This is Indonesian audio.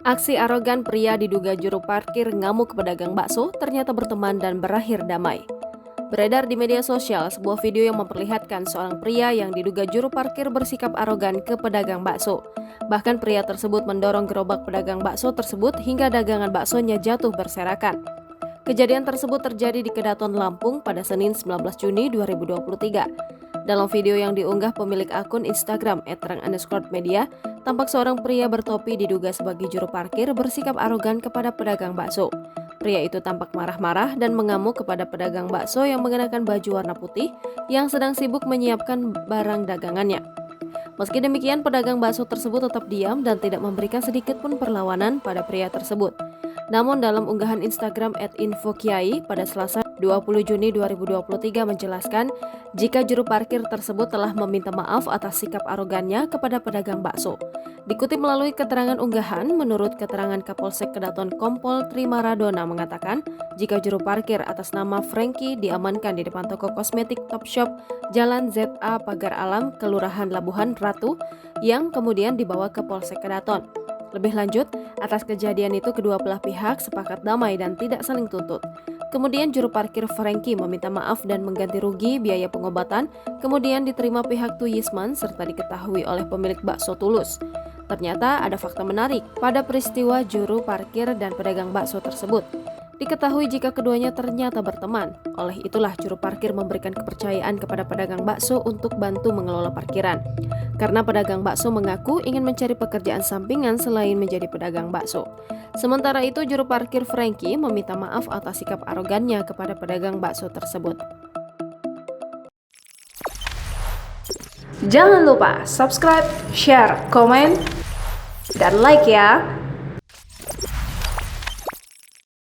Aksi arogan pria diduga juru parkir ngamuk ke pedagang bakso ternyata berteman dan berakhir damai. Beredar di media sosial sebuah video yang memperlihatkan seorang pria yang diduga juru parkir bersikap arogan ke pedagang bakso. Bahkan pria tersebut mendorong gerobak pedagang bakso tersebut hingga dagangan baksonya jatuh berserakan. Kejadian tersebut terjadi di Kedaton, Lampung pada Senin 19 Juni 2023. Dalam video yang diunggah pemilik akun Instagram @terang_media, tampak seorang pria bertopi diduga sebagai juru parkir bersikap arogan kepada pedagang bakso. Pria itu tampak marah-marah dan mengamuk kepada pedagang bakso yang mengenakan baju warna putih yang sedang sibuk menyiapkan barang dagangannya. Meski demikian, pedagang bakso tersebut tetap diam dan tidak memberikan sedikit pun perlawanan pada pria tersebut. Namun dalam unggahan Instagram @infokiai pada Selasa 20 Juni 2023 menjelaskan jika juru parkir tersebut telah meminta maaf atas sikap arogannya kepada pedagang bakso. Dikutip melalui keterangan unggahan, menurut keterangan Kapolsek Kedaton Kompol Trimaradona mengatakan jika juru parkir atas nama Franky diamankan di depan toko kosmetik Topshop Jalan ZA Pagar Alam, Kelurahan Labuhan Ratu, yang kemudian dibawa ke Polsek Kedaton. Lebih lanjut, atas kejadian itu kedua belah pihak sepakat damai dan tidak saling tuntut. Kemudian juru parkir Franky meminta maaf dan mengganti rugi biaya pengobatan, kemudian diterima pihak Tuyisman serta diketahui oleh pemilik bakso Tulus. Ternyata ada fakta menarik pada peristiwa juru parkir dan pedagang bakso tersebut. Diketahui jika keduanya ternyata berteman. Oleh itulah juru parkir memberikan kepercayaan kepada pedagang bakso untuk bantu mengelola parkiran. Karena pedagang bakso mengaku ingin mencari pekerjaan sampingan selain menjadi pedagang bakso. Sementara itu juru parkir Franky meminta maaf atas sikap arogannya kepada pedagang bakso tersebut. Jangan lupa subscribe, share, komen, dan like ya.